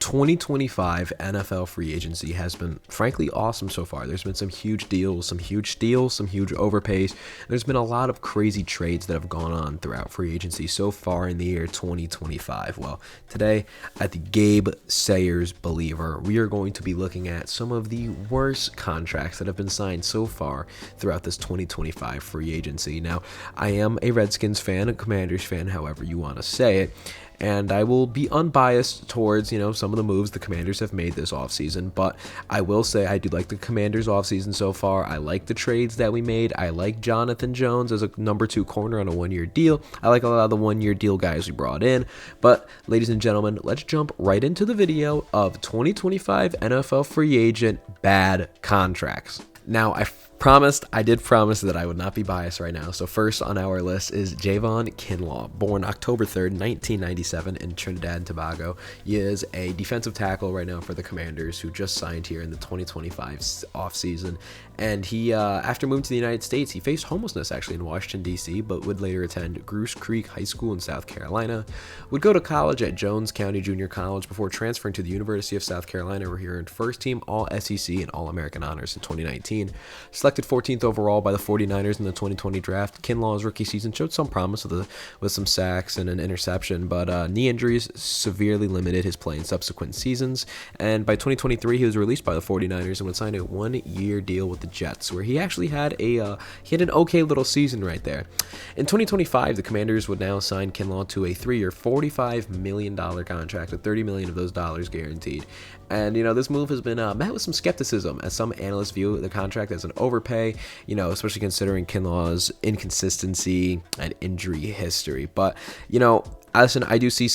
2025 NFL free agency has been frankly awesome so far. There's been some huge deals, some huge steals, some huge overpays. There's been a lot of crazy trades that have gone on throughout free agency so far in the year 2025. Well, today at the Gabe Sayers Believer, we are going to be looking at some of the worst contracts that have been signed so far throughout this 2025 free agency. Now, I am a Redskins fan, a Commanders fan, however you want to say it. And I will be unbiased towards, some of the moves the Commanders have made this offseason. But I will say I do like the Commanders offseason so far. I like the trades that we made. I like Jonathan Jones as a number 2 corner on a 1-year deal. I like a lot of the 1-year deal guys we brought in. But ladies and gentlemen, let's jump right into the video of 2025 NFL free agent bad contracts. Now, I did promise that I would not be biased right now. So first on our list is Javon Kinlaw, born October 3rd, 1997 in Trinidad and Tobago. He is a defensive tackle right now for the Commanders, who just signed here in the 2025 offseason. And he, after moving to the United States, he faced homelessness actually in Washington, D.C., but would later attend Goose Creek High School in South Carolina. Would go to college at Jones County Junior College before transferring to the University of South Carolina, where he earned first-team All-SEC and All-American honors in 2019. Selected 14th overall by the 49ers in the 2020 draft, Kinlaw's rookie season showed some promise with some sacks and an interception, but knee injuries severely limited his play in subsequent seasons. And by 2023, he was released by the 49ers and would sign a 1-year deal with the Jets, where he actually had an okay little season right there. In 2025, the Commanders would now sign Kinlaw to a 3-year, $45 million contract, with $30 million of those dollars guaranteed. And, this move has been met with some skepticism, as some analysts view the contract as an overpay, especially considering Kinlaw's inconsistency and injury history. But, listen, I do see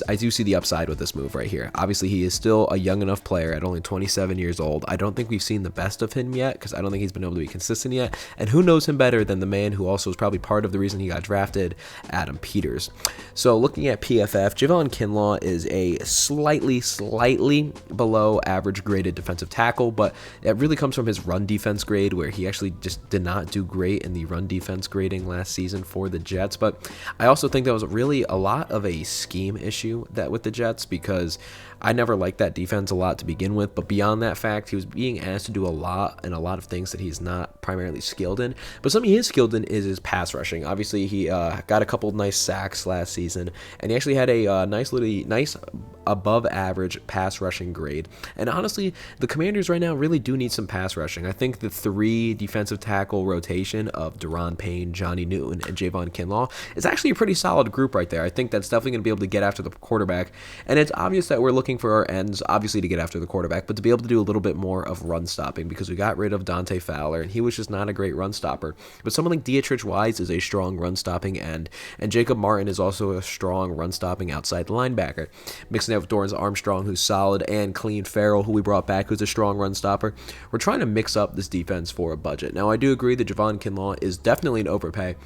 the upside with this move right here. Obviously, he is still a young enough player at only 27 years old. I don't think we've seen the best of him yet, because I don't think he's been able to be consistent yet. And who knows him better than the man who also is probably part of the reason he got drafted, Adam Peters. So looking at PFF, Javon Kinlaw is a slightly below average graded defensive tackle, but it really comes from his run defense grade, where he actually just did not do great in the run defense grading last season for the Jets. But I also think that was really a lot of a scheme issue that with the Jets, because I never liked that defense a lot to begin with, but beyond that fact, he was being asked to do a lot of things that he's not primarily skilled in. But something he is skilled in is his pass rushing. Obviously, he got a couple nice sacks last season, and he actually had a nice above average pass rushing grade. And honestly, the Commanders right now really do need some pass rushing. I think the 3 defensive tackle rotation of Deron Payne, Johnny Newton, and Javon Kinlaw is actually a pretty solid group right there. I think that's definitely going to be able to get after the quarterback. And it's obvious that we're looking for our ends, obviously, to get after the quarterback, but to be able to do a little bit more of run stopping, because we got rid of Dante Fowler, and he was just not a great run stopper. But someone like Dietrich Wise is a strong run stopping end, and Jacob Martin is also a strong run stopping outside linebacker. Mixing that with Dorrance Armstrong, who's solid, and Clelin Ferrell, who we brought back, who's a strong run stopper. We're trying to mix up this defense for a budget. Now, I do agree that Javon Kinlaw is definitely an overpay,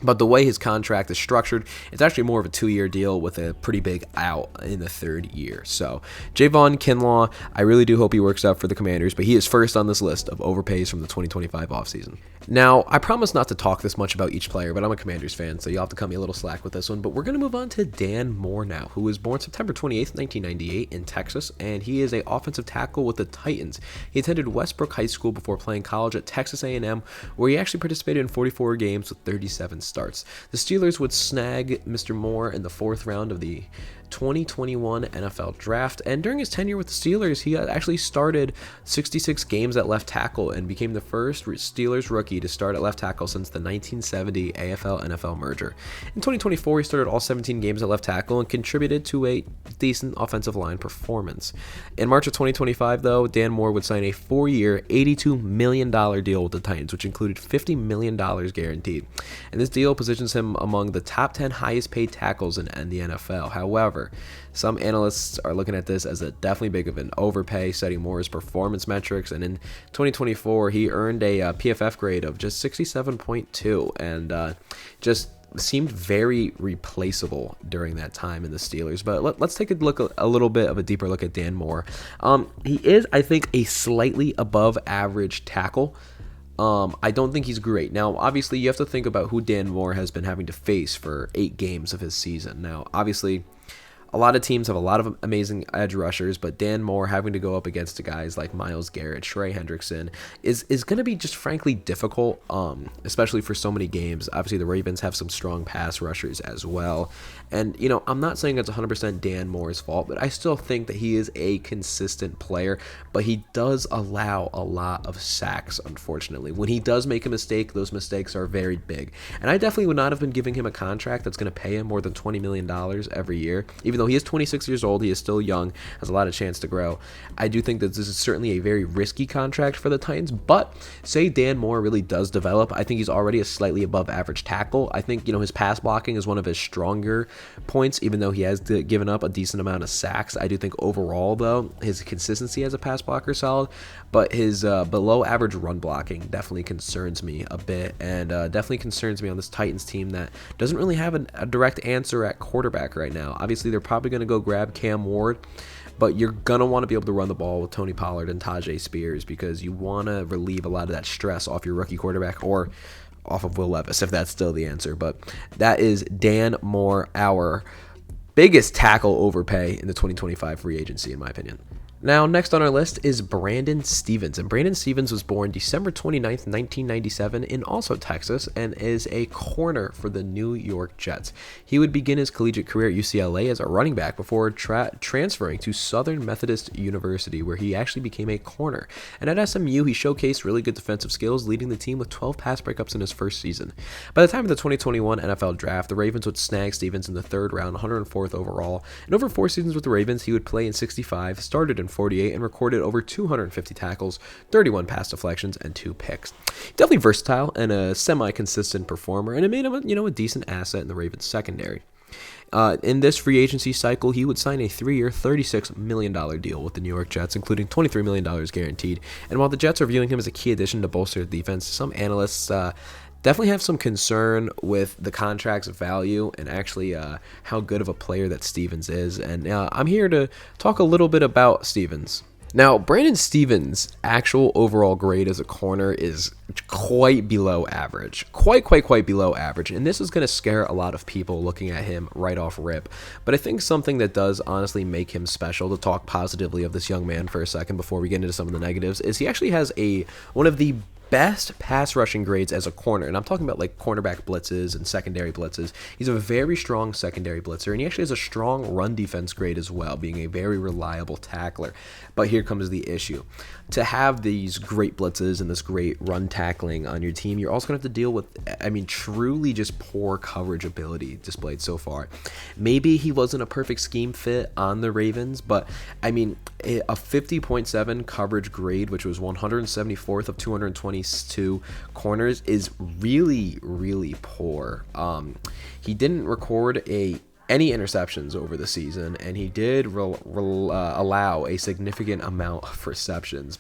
but the way his contract is structured, it's actually more of a 2-year deal with a pretty big out in the 3rd year. So Javon Kinlaw, I really do hope he works out for the Commanders, but he is first on this list of overpays from the 2025 offseason. Now, I promise not to talk this much about each player, but I'm a Commanders fan, so you'll have to cut me a little slack with this one. But we're going to move on to Dan Moore now, who was born September 28th, 1998 in Texas, and he is an offensive tackle with the Titans. He attended Westbrook High School before playing college at Texas A&M, where he actually participated in 44 games with 37 starts. The Steelers would snag Mr. Moore in the 4th round of the 2021 NFL Draft, and during his tenure with the Steelers, he actually started 66 games at left tackle and became the first Steelers rookie to start at left tackle since the 1970 AFL-NFL merger. In 2024, he started all 17 games at left tackle and contributed to a decent offensive line performance. In March of 2025, though, Dan Moore would sign a 4-year, $82 million deal with the Titans, which included $50 million guaranteed. And this deal positions him among the top 10 highest paid tackles in the NFL. However, some analysts are looking at this as a definitely big of an overpay, citing Moore's performance metrics, and in 2024 he earned a PFF grade of just 67.2, and just seemed very replaceable during that time in the Steelers. But let's take a little bit of a deeper look at Dan Moore. He is, I think, a slightly above average tackle. I don't think he's great. Now, obviously, you have to think about who Dan Moore has been having to face for 8 games of his season. Now, obviously, A lot of teams have a lot of amazing edge rushers, but Dan Moore having to go up against the guys like Myles Garrett, Trey Hendrickson is going to be just frankly difficult, especially for so many games. Obviously, the Ravens have some strong pass rushers as well. And, I'm not saying it's 100% Dan Moore's fault, but I still think that he is a consistent player, but he does allow a lot of sacks, unfortunately. When he does make a mistake, those mistakes are very big. And I definitely would not have been giving him a contract that's going to pay him more than $20 million every year. Even though he is 26 years old, he is still young, has a lot of chance to grow. I do think that this is certainly a very risky contract for the Titans, but say Dan Moore really does develop, I think he's already a slightly above average tackle. I think, his pass blocking is one of his stronger points, even though he has given up a decent amount of sacks. I do think overall, though, his consistency as a pass blocker is solid, but his below average run blocking definitely concerns me a bit, and definitely concerns me on this Titans team that doesn't really have a direct answer at quarterback right now. Obviously, they're probably going to go grab Cam Ward, but you're going to want to be able to run the ball with Tony Pollard and Tajay Spears because you want to relieve a lot of that stress off your rookie quarterback or off of Will Levis, if that's still the answer. But that is Dan Moore, our biggest tackle overpay in the 2025 free agency, in my opinion. Now, next on our list is Brandon Stephens. And Brandon Stephens was born December 29th, 1997 in also Texas and is a corner for the New York Jets. He would begin his collegiate career at UCLA as a running back before transferring to Southern Methodist University, where he actually became a corner. And at SMU, he showcased really good defensive skills, leading the team with 12 pass breakups in his first season. By the time of the 2021 NFL Draft, the Ravens would snag Stephens in the third round, 104th overall. And over 4 seasons with the Ravens, he would play in 65, started in 48, and recorded over 250 tackles, 31 pass deflections, and 2 picks. Definitely versatile and a semi-consistent performer, and it made him a decent asset in the Ravens secondary. In this free agency cycle, he would sign a 3-year, $36 million deal with the New York Jets, including $23 million guaranteed. And while the Jets are viewing him as a key addition to bolster the defense, some analysts definitely have some concern with the contract's value and actually how good of a player that Stephens is. And I'm here to talk a little bit about Stephens. Now, Brandon Stephens' actual overall grade as a corner is quite below average. Quite below average. And this is going to scare a lot of people looking at him right off rip. But I think something that does honestly make him special, to talk positively of this young man for a second before we get into some of the negatives, is he actually has one of the best pass rushing grades as a corner, and I'm talking about like cornerback blitzes and secondary blitzes. He's a very strong secondary blitzer, and he actually has a strong run defense grade as well, being a very reliable tackler. But here comes the issue. To have these great blitzes and this great run tackling on your team, you're also going to have to deal with, truly just poor coverage ability displayed so far. Maybe he wasn't a perfect scheme fit on the Ravens, but a 50.7 coverage grade, which was 174th of 222 corners, is really, really poor. He didn't record any interceptions over the season, and he did allow a significant amount of receptions,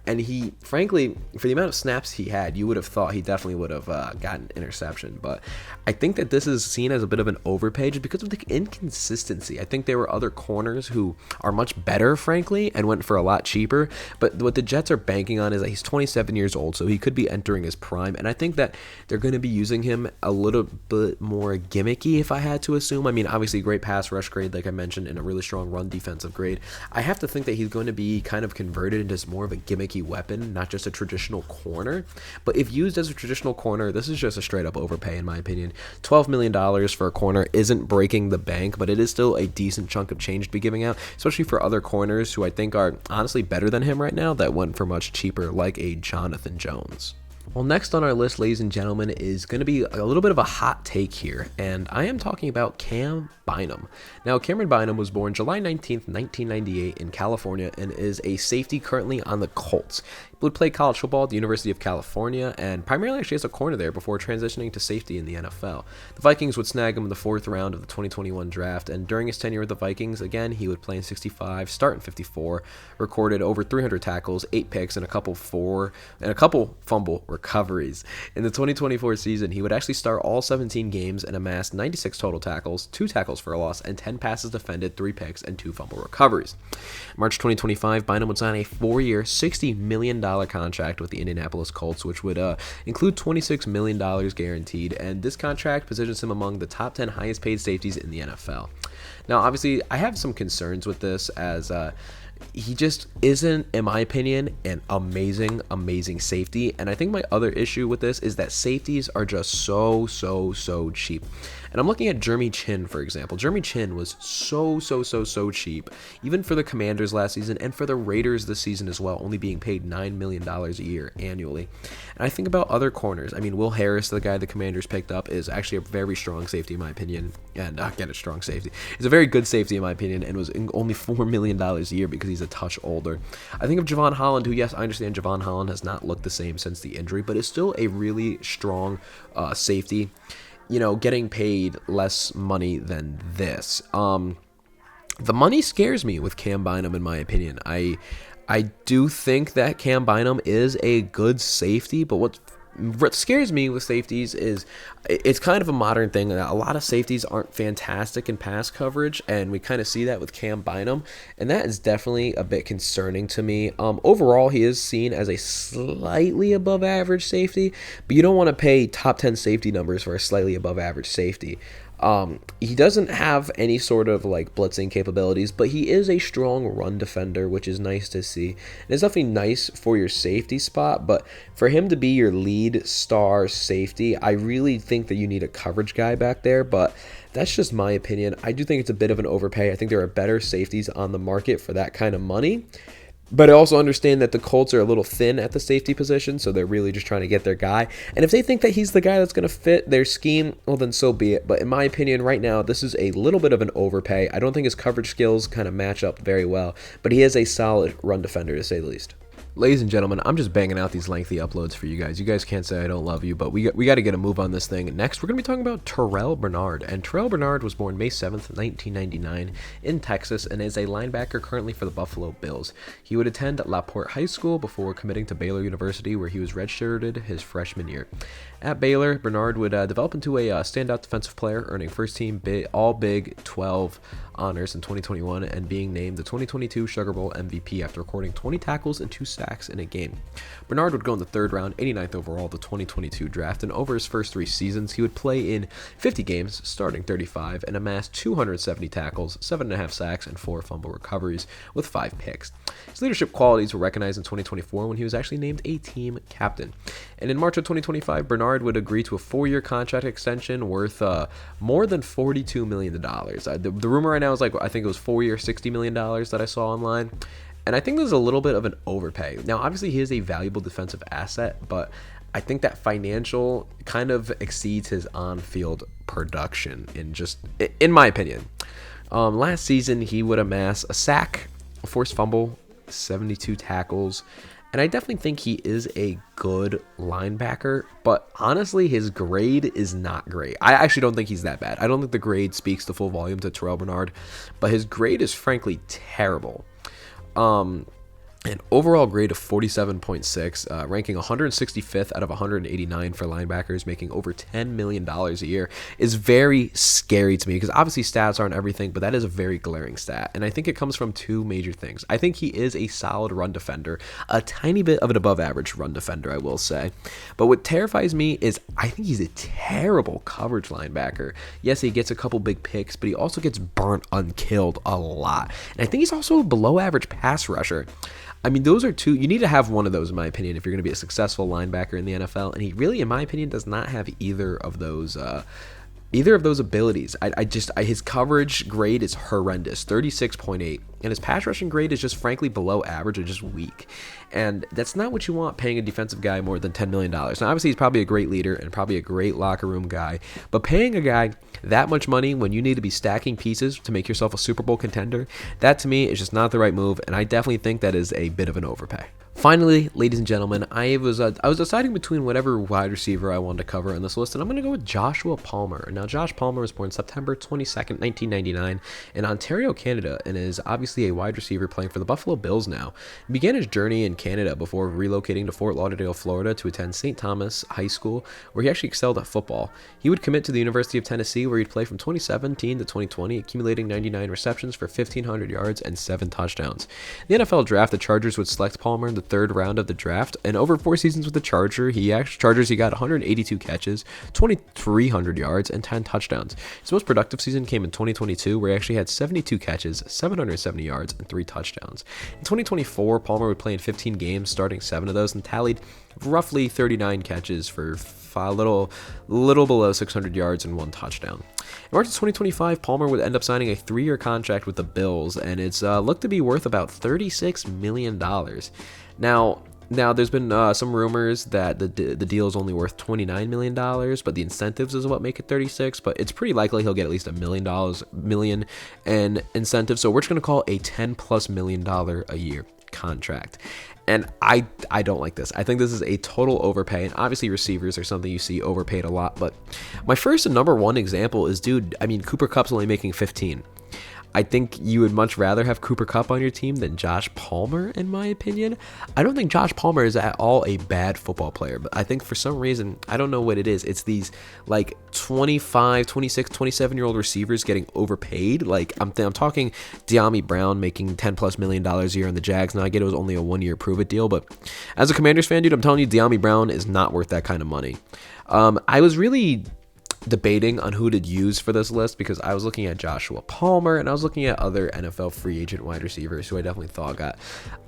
and he, frankly, for the amount of snaps he had, you would have thought he definitely would have gotten interception. But I think that this is seen as a bit of an overpay just because of the inconsistency. I think there were other corners who are much better, frankly, and went for a lot cheaper, but what the Jets are banking on is that he's 27 years old, so he could be entering his prime, and I think that they're going to be using him a little bit more gimmicky, if I had to assume. Obviously great pass rush grade, like I mentioned, and a really strong run defensive grade. I have to think that he's going to be kind of converted into more of a gimmicky weapon, not just a traditional corner. But if used as a traditional corner, this is just a straight up overpay in my opinion. $12 million for a corner isn't breaking the bank, but it is still a decent chunk of change to be giving out, especially for other corners who I think are honestly better than him right now that went for much cheaper, like a Jonathan Jones. Well, next on our list, ladies and gentlemen, is going to be a little bit of a hot take here, and I am talking about Cam Bynum. Now, Cameron Bynum was born July 19th, 1998 in California and is a safety currently on the Colts. He would play college football at the University of California and primarily actually as a corner there before transitioning to safety in the NFL. The Vikings would snag him in the 4th round of the 2021 draft, and during his tenure with the Vikings, again, he would play in 65, start in 54, recorded over 300 tackles, 8 picks, and a couple fumble recoveries. In the 2024 season, he would actually start all 17 games and amassed 96 total tackles, 2 tackles for a loss, and 10 passes defended, 3 picks, and 2 fumble recoveries. March 2025, Bynum would sign a 4-year, $60 million contract with the Indianapolis Colts, which would include $26 million guaranteed, and this contract positions him among the top 10 highest paid safeties in the NFL. Now, obviously, I have some concerns with this as he just isn't, in my opinion, an amazing safety. And I think my other issue with this is that safeties are just so cheap. And I'm looking at Jeremy Chin, for example. Jeremy Chin was so cheap, even for the Commanders last season and for the Raiders this season as well, only being paid $9 million a year annually. And I think about other corners. I mean, Will Harris, the guy the Commanders picked up, is actually a very strong safety in my opinion. And again, a strong safety. He's a very good safety in my opinion, and was only $4 million a year because he's a touch older. I think of Javon Holland, who, yes, I understand Javon Holland has not looked the same since the injury, but is still a really strong safety. You know, getting paid less money than this. The money scares me with Cam Bynum, in my opinion. I do think that Cam Bynum is a good safety, but what scares me with safeties is it's kind of a modern thing. A lot of safeties aren't fantastic in pass coverage, and we kind of see that with Cam Bynum, and that is definitely a bit concerning to me. Overall, he is seen as a slightly above average safety, but you don't want to pay top 10 safety numbers for a slightly above average safety. He doesn't have any sort of like blitzing capabilities, but he is a strong run defender, which is nice to see. And it's definitely nice for your safety spot, but for him to be your lead star safety, I really think that you need a coverage guy back there, but that's just my opinion. I do think it's a bit of an overpay. I think there are better safeties on the market for that kind of money. But I also understand that the Colts are a little thin at the safety position, so they're really just trying to get their guy. And if they think that he's the guy that's going to fit their scheme, well, then so be it. But in my opinion, right now, this is a little bit of an overpay. I don't think his coverage skills kind of match up very well, but he is a solid run defender, to say the least. Ladies and gentlemen, I'm just banging out these lengthy uploads for you guys. You guys can't say I don't love you, but we got to get a move on this thing. Next, we're going to be talking about Terrell Bernard. And Terrell Bernard was born May 7th, 1999 in Texas and is a linebacker currently for the Buffalo Bills. He would attend La Porte High School before committing to Baylor University, where he was redshirted his freshman year. At Baylor, Bernard would develop into a standout defensive player, earning first-team All Big 12 honors in 2021 and being named the 2022 Sugar Bowl MVP after recording 20 tackles and 2 sacks in a game. Bernard would go in the 3rd round, 89th overall, the 2022 draft, and over his first 3 seasons, he would play in 50 games, starting 35, and amass 270 tackles, 7.5 sacks, and 4 fumble recoveries with 5 picks. His leadership qualities were recognized in 2024 when he was actually named a team captain. And in March of 2025, Bernard would agree to a 4-year contract extension worth more than $42 million. The rumor right now is I think it was 4 years, $60 million that I saw online. And I think there's a little bit of an overpay. Now, obviously, he is a valuable defensive asset, but I think that financial kind of exceeds his on-field production in my opinion. Last season, he would amass a sack, a forced fumble, 72 tackles, and I definitely think he is a good linebacker, but honestly, his grade is not great. I actually don't think he's that bad. I don't think the grade speaks the full volume to Terrell Bernard, but his grade is frankly terrible. An overall grade of 47.6, ranking 165th out of 189 for linebackers, making over $10 million a year, is very scary to me because obviously stats aren't everything, but that is a very glaring stat. And I think it comes from 2 major things. I think he is a solid run defender, a tiny bit of an above average run defender, I will say. But what terrifies me is I think he's a terrible coverage linebacker. Yes, he gets a couple big picks, but he also gets burnt unkilled a lot. And I think he's also a below average pass rusher. I mean, those are 2. You need to have one of those, in my opinion, if you're going to be a successful linebacker in the NFL. And he really, in my opinion, does not have either of those abilities. His coverage grade is horrendous, 36.8, and his pass rushing grade is just frankly below average and just weak. And that's not what you want paying a defensive guy more than $10 million. Now, obviously, he's probably a great leader and probably a great locker room guy, but paying a guy that much money when you need to be stacking pieces to make yourself a Super Bowl contender, that to me is just not the right move, and I definitely think that is a bit of an overpay. Finally, ladies and gentlemen, I was deciding between whatever wide receiver I wanted to cover on this list, and I'm going to go with Joshua Palmer. Now, Josh Palmer was born September 22nd, 1999 in Ontario, Canada, and is obviously a wide receiver playing for the Buffalo Bills now. He began his journey in Canada before relocating to Fort Lauderdale, Florida to attend St. Thomas High School, where he actually excelled at football. He would commit to the University of Tennessee, where he'd play from 2017 to 2020, accumulating 99 receptions for 1,500 yards and 7 touchdowns. In the NFL draft, the Chargers would select Palmer in the third round of the draft. And over 4 seasons with the Chargers, he got 182 catches, 2,300 yards, and 10 touchdowns. His most productive season came in 2022, where he actually had 72 catches, 770 yards, and 3 touchdowns. In 2024, Palmer would play in 15 games, starting 7 of those, and tallied roughly 39 catches for a little below 600 yards and 1 touchdown. In March of 2025, Palmer would end up signing a 3-year contract with the Bills, and it's looked to be worth about $36 million. Now there's been some rumors that the deal is only worth $29 million, but the incentives is what make it 36. But it's pretty likely he'll get at least $1 million in incentives. So we're just gonna call it a $10+ million a year contract. And I don't like this. I think this is a total overpay. And obviously receivers are something you see overpaid a lot. But my first and number one example is, Cooper Kupp's only making 15. I think you would much rather have Cooper Kupp on your team than Josh Palmer, in my opinion. I don't think Josh Palmer is at all a bad football player, but I think for some reason, I don't know what it is. It's these like 25, 26, 27-year-old receivers getting overpaid. Like I'm talking Dyami Brown making $10+ million a year on the Jags. Now I get it was only a 1-year prove-it deal, but as a Commanders fan, dude, I'm telling you, Dyami Brown is not worth that kind of money. I was really debating on who to use for this list because I was looking at Joshua Palmer and I was looking at other NFL free agent wide receivers who I definitely thought got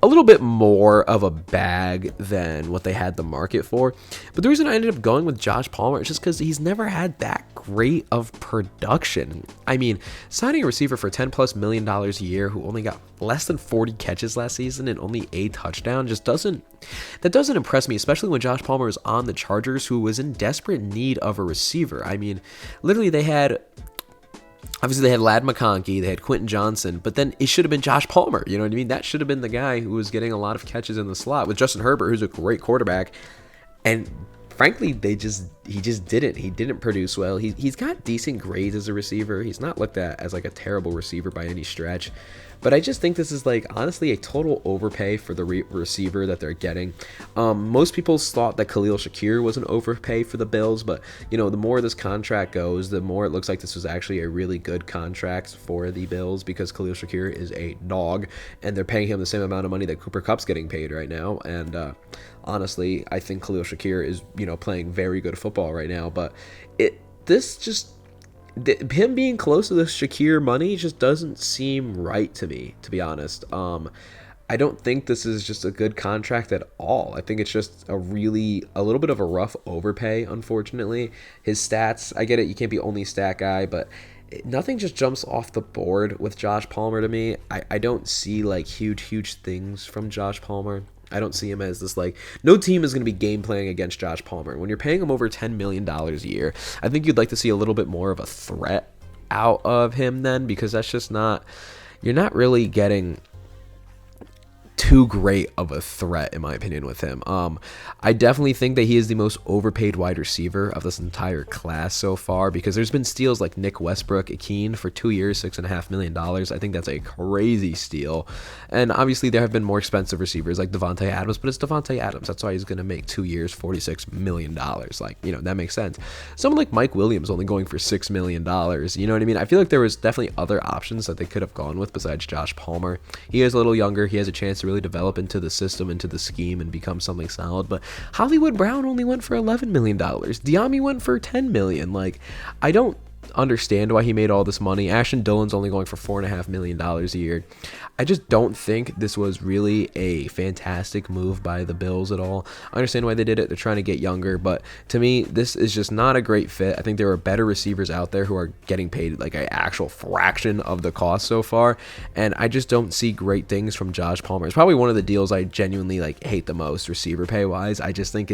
a little bit more of a bag than what they had the market for. But the reason I ended up going with Josh Palmer is just because he's never had that great of production. I mean, signing a receiver for $10+ million a year who only got less than 40 catches last season and only a touchdown just doesn't impress me, especially when Josh Palmer was on the Chargers, who was in desperate need of a receiver. I mean, literally they had Ladd McConkey, they had Quentin Johnson, but then it should have been Josh Palmer. You know what I mean? That should have been the guy who was getting a lot of catches in the slot with Justin Herbert, who's a great quarterback. And frankly, he just didn't produce well. He's got decent grades as a receiver. He's not looked at as like a terrible receiver by any stretch. But I just think this is like honestly a total overpay for the receiver that they're getting. Most people thought that Khalil Shakir was an overpay for the Bills, but the more this contract goes, the more it looks like this was actually a really good contract for the Bills because Khalil Shakir is a dog and they're paying him the same amount of money that Cooper Kupp's getting paid right now. And honestly, I think Khalil Shakir is playing very good football right now. But him being close to the Shakir money just doesn't seem right to me, to be honest. I don't think this is just a good contract at all. I think it's just a little bit of a rough overpay, unfortunately. His stats, I get it, you can't be only stat guy, but nothing just jumps off the board with Josh Palmer to me. I don't see like huge things from Josh Palmer. I don't see him as this no team is going to be game playing against Josh Palmer. When you're paying him over $10 million a year, I think you'd like to see a little bit more of a threat out of him then, because that's just you're not really getting too great of a threat, in my opinion, with him. I definitely think that he is the most overpaid wide receiver of this entire class so far, because there's been steals like Nick Westbrook-Ikhine for 2 years, $6.5 million. I think that's a crazy steal. And obviously there have been more expensive receivers like Devontae Adams, but it's Devontae Adams. That's why he's going to make 2 years, $46 million. That makes sense. Someone like Mike Williams only going for $6 million. You know what I mean? I feel like there was definitely other options that they could have gone with besides Josh Palmer. He is a little younger. He has a chance to really develop into the system, into the scheme, and become something solid. But Hollywood Brown only went for $11 million. Dyami went for $10 million. I don't understand why he made all this money. Ashton Dillon's only going for $4.5 million a year. I just don't think this was really a fantastic move by the Bills at all. I understand why they did it. They're trying to get younger, but to me, this is just not a great fit. I think there are better receivers out there who are getting paid like an actual fraction of the cost so far, and I just don't see great things from Josh Palmer. It's probably one of the deals I genuinely hate the most receiver pay wise. I just think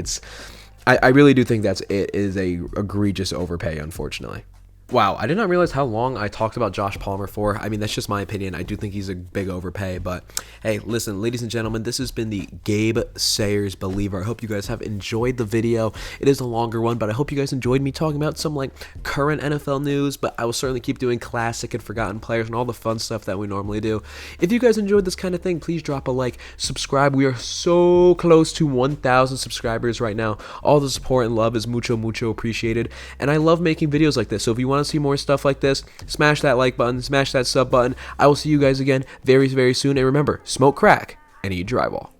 I really do think it is a egregious overpay, unfortunately. Wow, I did not realize how long I talked about Josh Palmer for. I mean, that's just my opinion. I do think he's a big overpay, but hey, listen, ladies and gentlemen, this has been the Gabe Sayers Believer. I hope you guys have enjoyed the video. It is a longer one, but I hope you guys enjoyed me talking about some current NFL news, but I will certainly keep doing classic and forgotten players and all the fun stuff that we normally do. If you guys enjoyed this kind of thing, please drop a like, subscribe. We are so close to 1,000 subscribers right now. All the support and love is mucho appreciated, and I love making videos like this, so if you want to see more stuff like this, smash that like button, smash that sub button. I will see you guys again very soon, and remember, smoke crack and eat drywall.